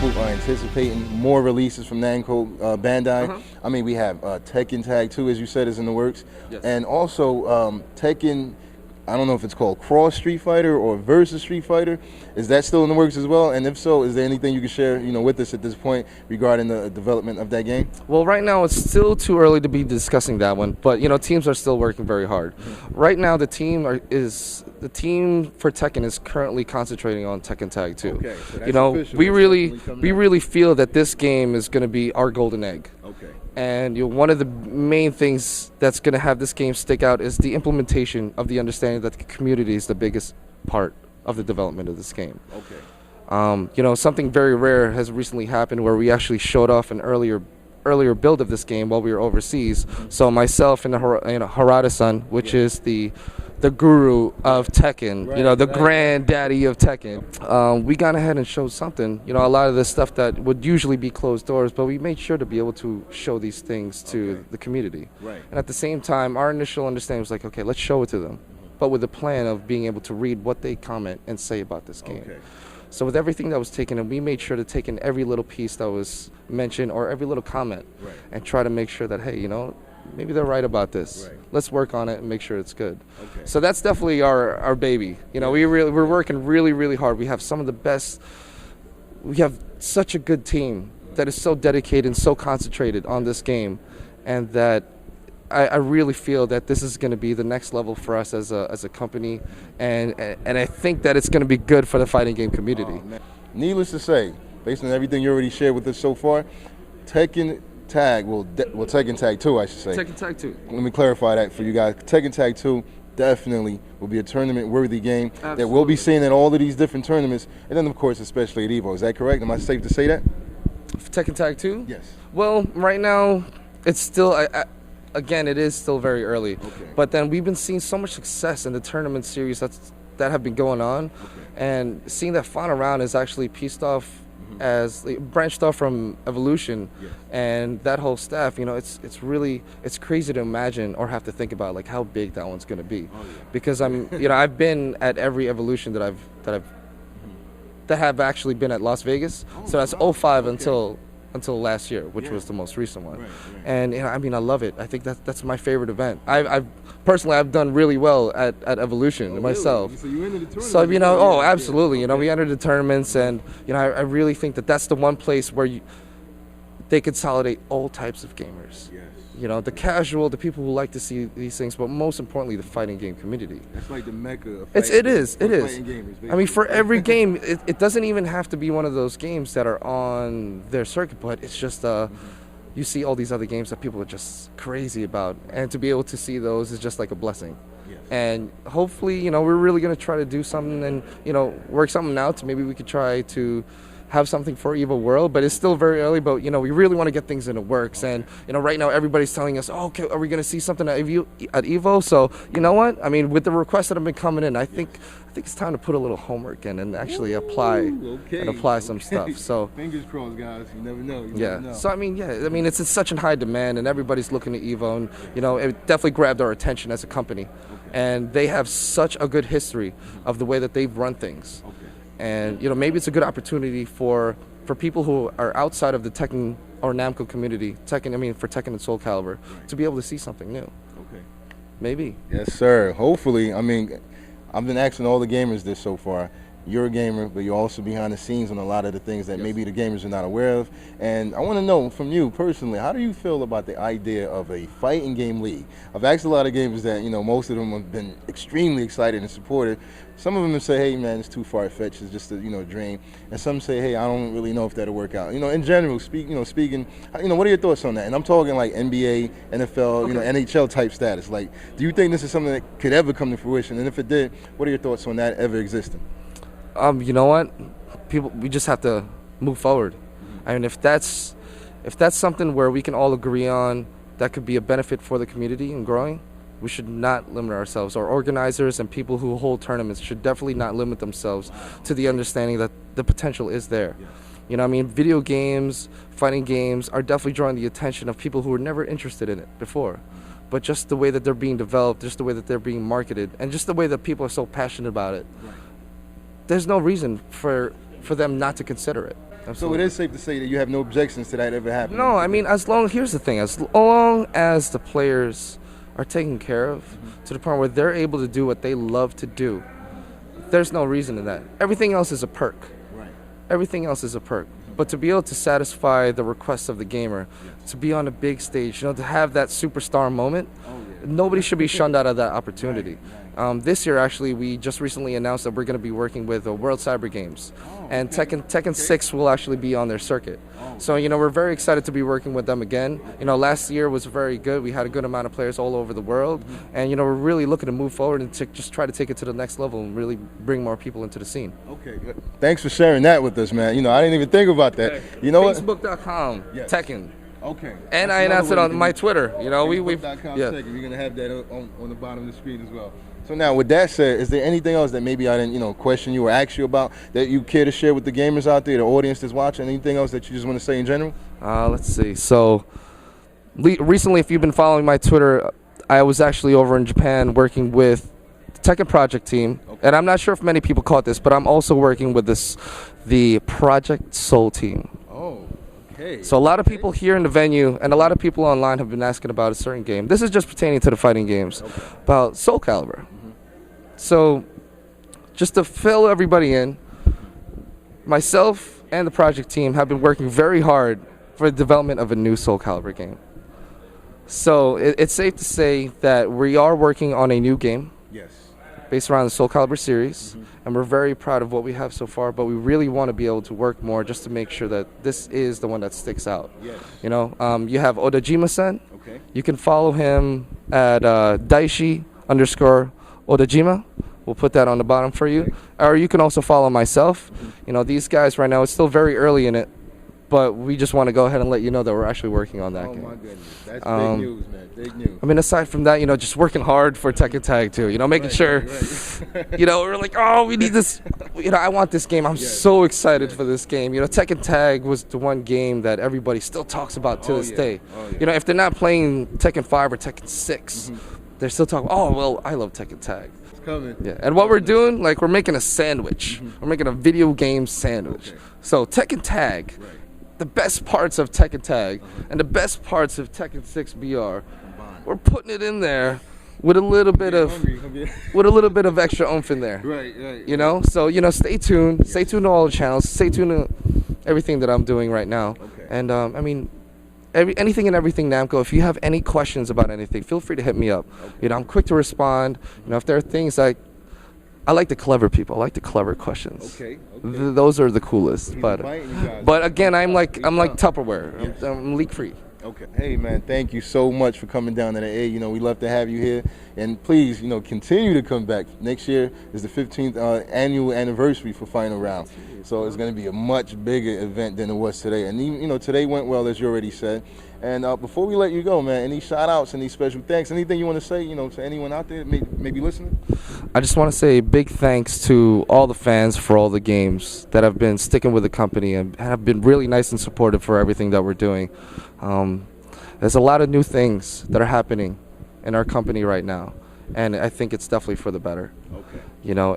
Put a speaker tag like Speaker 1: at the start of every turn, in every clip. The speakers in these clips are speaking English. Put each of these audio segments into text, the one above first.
Speaker 1: people are anticipating more releases from Namco Bandai. I mean, we have Tekken Tag 2, as you said, is in the works.
Speaker 2: Yes.
Speaker 1: And also Tekken, I don't know if it's called Cross Street Fighter or Versus Street Fighter. Is that still in the works as well? And if so, is there anything you can share, with us at this point regarding the development of that game?
Speaker 2: Well, right now it's still too early to be discussing that one, but teams are still working very hard. Right now, the team for Tekken is currently concentrating on Tekken Tag 2.
Speaker 1: Okay, so that's official.
Speaker 2: we
Speaker 1: It's
Speaker 2: really feel that this game is going to be our golden egg.
Speaker 1: Okay.
Speaker 2: And one of the main things that's going to have this game stick out is the implementation of the understanding that the community is the biggest part of the development of this game.
Speaker 1: Okay.
Speaker 2: Something very rare has recently happened where we actually showed off an earlier build of this game while we were overseas. So myself and Harada-san, which is the guru of Tekken, the granddaddy of Tekken, we got ahead and showed something. A lot of the stuff that would usually be closed doors, but we made sure to be able to show these things to the community.
Speaker 1: Right.
Speaker 2: And at the same time, our initial understanding was like, okay, let's show it to them, but with the plan of being able to read what they comment and say about this game.
Speaker 1: Okay.
Speaker 2: So with everything that was taken, and we made sure to take in every little piece that was mentioned or every little comment, and try to make sure that, hey, maybe they're right about this.
Speaker 1: Right.
Speaker 2: Let's work on it and make sure it's good.
Speaker 1: Okay.
Speaker 2: So that's definitely our baby. We're working really, really hard. We have some of the best. We have such a good team that is so dedicated and so concentrated on this game, and that I really feel that this is going to be the next level for us as a company, and I think that it's going to be good for the fighting game community.
Speaker 1: Needless to say, based on everything you already shared with us so far, Tekken Tag, Tekken Tag 2, I should say.
Speaker 2: Tekken Tag 2.
Speaker 1: Let me clarify that for you guys. Tekken Tag 2 definitely will be a tournament-worthy game that we'll be seeing at all of these different tournaments, and then, of course, especially at EVO. Is that correct? Am I safe to say that?
Speaker 2: Tekken Tag 2?
Speaker 1: Yes.
Speaker 2: Well, right now, it's still... Again, it is still very early,
Speaker 1: Okay.
Speaker 2: but then we've been seeing so much success in the tournament series that have been going on, and seeing that final round is actually pieced off as branched off from Evolution, and that whole staff. It's crazy to imagine or have to think about like how big that one's going to be, because I've been at every Evolution that have actually been at Las Vegas, so that's 05 until last year, which was the most recent one.
Speaker 1: Right.
Speaker 2: And I love it. I think that's my favorite event. I've personally done really well at Evolution myself.
Speaker 1: Really? So you entered the
Speaker 2: So
Speaker 1: tournament?
Speaker 2: absolutely. We entered the tournaments, and I really think that that's the one place where they consolidate all types of gamers.
Speaker 1: Yes.
Speaker 2: The casual, the people who like to see these things, but most importantly, the fighting game community.
Speaker 1: It's like the mecca of
Speaker 2: It is.
Speaker 1: fighting gamers,
Speaker 2: For every game, it doesn't even have to be one of those games that are on their circuit, but it's just you see all these other games that people are just crazy about, and to be able to see those is just like a blessing.
Speaker 1: Yes.
Speaker 2: And hopefully, we're really going to try to do something and, work something out. Maybe we could try to have something for EVO World, but it's still very early. But we really want to get things in the works, and right now everybody's telling us, oh, okay, are we going to see something at EVO? So you know what? With the requests that have been coming in, I think it's time to put a little homework in and actually apply some stuff. So
Speaker 1: fingers crossed, guys. You never know. You
Speaker 2: yeah.
Speaker 1: never know.
Speaker 2: So it's in such in high demand, and everybody's looking at EVO, and it definitely grabbed our attention as a company, and they have such a good history of the way that they've run things. And maybe it's a good opportunity for people who are outside of the Tekken or Namco community, for Tekken and Soul Calibur, to be able to see something new.
Speaker 1: Okay.
Speaker 2: Maybe.
Speaker 1: Yes, sir. Hopefully. I've been asking all the gamers this so far. You're a gamer, but you're also behind the scenes on a lot of the things that maybe the gamers are not aware of. And I want to know from you personally, how do you feel about the idea of a fighting game league? I've asked a lot of gamers that, most of them have been extremely excited and supportive. Some of them say, hey man, it's too far-fetched, it's just a dream. And some say, hey, I don't really know if that'll work out. In general, speaking, what are your thoughts on that? And I'm talking like NBA, NFL, NHL type status. Like, do you think this is something that could ever come to fruition? And if it did, what are your thoughts on that ever existing?
Speaker 2: You know what? We just have to move forward. If that's something where we can all agree on that could be a benefit for the community and growing, we should not limit ourselves. Our organizers and people who hold tournaments should definitely not limit themselves to the understanding that the potential is there. Video games, fighting games are definitely drawing the attention of people who were never interested in it before. But just the way that they're being developed, just the way that they're being marketed, and just the way that people are so passionate about it, there's no reason for them not to consider it.
Speaker 1: So it is safe to say that you have no objections to that ever happening?
Speaker 2: No, I mean, here's the thing, as long as the players are taken care of to the point where they're able to do what they love to do, there's no reason in that. Everything else is a perk.
Speaker 1: Right.
Speaker 2: Everything else is a perk. But to be able to satisfy the requests of the gamer, to be on a big stage, to have that superstar moment, nobody should be shunned out of that opportunity. This year, actually, we just recently announced that we're going to be working with World Cyber Games, and Tekken 6 will actually be on their circuit. So, we're very excited to be working with them again. Last year was very good. We had a good amount of players all over the world, and we're really looking to move forward and to just try to take it to the next level and really bring more people into the scene.
Speaker 1: Okay, thanks for sharing that with us, man. I didn't even think about that. You know what?
Speaker 2: Facebook.com, Tekken.
Speaker 1: Okay.
Speaker 2: And I announced it on my Twitter.
Speaker 1: We're gonna have that on the bottom of the screen as well. So now, with that said, is there anything else that maybe I didn't, question you or ask you about that you care to share with the gamers out there, the audience that's watching? Anything else that you just want to say in general?
Speaker 2: Let's see. So, recently, if you've been following my Twitter, I was actually over in Japan working with the Tekken Project team, and I'm not sure if many people caught this, but I'm also working with the Project Soul team.
Speaker 1: Oh. Okay.
Speaker 2: So a lot of people here in the venue and a lot of people online have been asking about a certain game. This is just pertaining to the fighting games, about Soul Calibur. So just to fill everybody in, myself and the project team have been working very hard for the development of a new Soul Calibur game. So it's safe to say that we are working on a new game.
Speaker 1: Yes.
Speaker 2: Based around the Soul Calibur series, and we're very proud of what we have so far, but we really want to be able to work more just to make sure that this is the one that sticks out.
Speaker 1: Yes.
Speaker 2: You have Odajima-san.
Speaker 1: Okay.
Speaker 2: You can follow him at Daishi_Odajima. We'll put that on the bottom for you.
Speaker 1: Okay.
Speaker 2: Or you can also follow myself. These guys right now, it's still very early in it, but we just want to go ahead and let you know that we're actually working on that game.
Speaker 1: Oh my goodness, that's big news, man. Big news.
Speaker 2: I mean, aside from that, just working hard for Tekken Tag too. Making sure,
Speaker 1: Right.
Speaker 2: we're like, oh, we need this. I want this game. I'm so excited for this game. Tekken Tag was the one game that everybody still talks about to this day. If they're not playing Tekken 5 or Tekken 6, they're still talking. Oh, well, I love Tekken Tag.
Speaker 1: It's coming.
Speaker 2: Yeah, and what we're doing, we're making a sandwich. We're making a video game sandwich.
Speaker 1: Okay.
Speaker 2: So Tekken Tag. The best parts of Tekken Tag and the best parts of Tekken 6 BR, we're putting it in there with a little bit of extra oomph in there.
Speaker 1: Right.
Speaker 2: So stay tuned. Yes. Stay tuned to all the channels. Stay tuned to everything that I'm doing right now.
Speaker 1: Okay.
Speaker 2: And anything and everything Namco. If you have any questions about anything, feel free to hit me up.
Speaker 1: Okay.
Speaker 2: I'm quick to respond. If there are things I like the clever people. I like the clever questions.
Speaker 1: Okay.
Speaker 2: Those are the coolest. But again, I'm like Tupperware.
Speaker 1: Yes.
Speaker 2: I'm leak free.
Speaker 1: Okay. Hey man, thank you so much for coming down to the A. We love to have you here, and please, continue to come back. Next year is the 15th annual anniversary for Final Round, so it's going to be a much bigger event than it was today. And today went well, as you already said. And before we let you go, man, any shout outs, any special thanks, anything you want to say, to anyone out there maybe listening?
Speaker 2: I just want to say big thanks to all the fans for all the games that have been sticking with the company and have been really nice and supportive for everything that we're doing. There's a lot of new things that are happening in our company right now, and I think it's definitely for the better.
Speaker 1: Okay.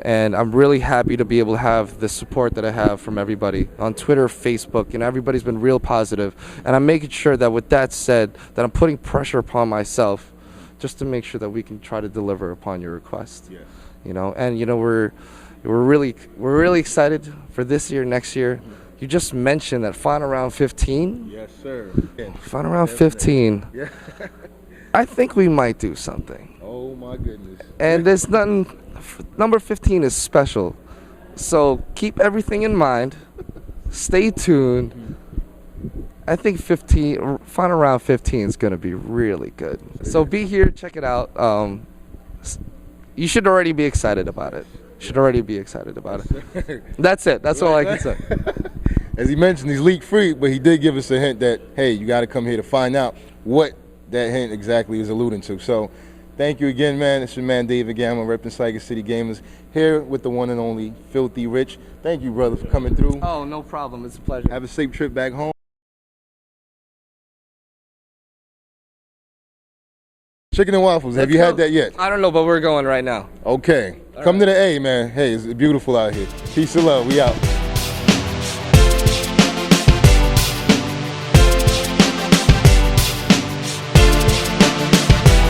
Speaker 2: And I'm really happy to be able to have the support that I have from everybody on Twitter, Facebook. Everybody's been real positive, and I'm making sure that with that said, that I'm putting pressure upon myself just to make sure that we can try to deliver upon your request.
Speaker 1: Yes.
Speaker 2: And we're really excited for this year, next year. You just mentioned that Final Round 15.
Speaker 1: Yes, sir. Yeah.
Speaker 2: Final Round 15.
Speaker 1: Yeah.
Speaker 2: I think we might do something.
Speaker 1: Oh my goodness.
Speaker 2: And there's nothing. Number 15 is special, so keep everything in mind. Stay tuned. I think Final Round 15 is going to be really good. So be here, check it out. You should already be excited about it. That's it. That's all I can say.
Speaker 1: As he mentioned, he's leak free, but he did give us a hint that, hey, you got to come here to find out what that hint exactly is alluding to. So thank you again, man. It's your man, David Gamma, repping SygacityGamers, here with the one and only Filthierich. Thank you, brother, for coming through.
Speaker 2: Oh, no problem. It's a pleasure.
Speaker 1: Have a safe trip back home. Chicken and waffles. Have you had that yet?
Speaker 2: I don't know, but we're going right now.
Speaker 1: Okay. Come to the A, man. Hey, it's beautiful out here. Peace and love. We out.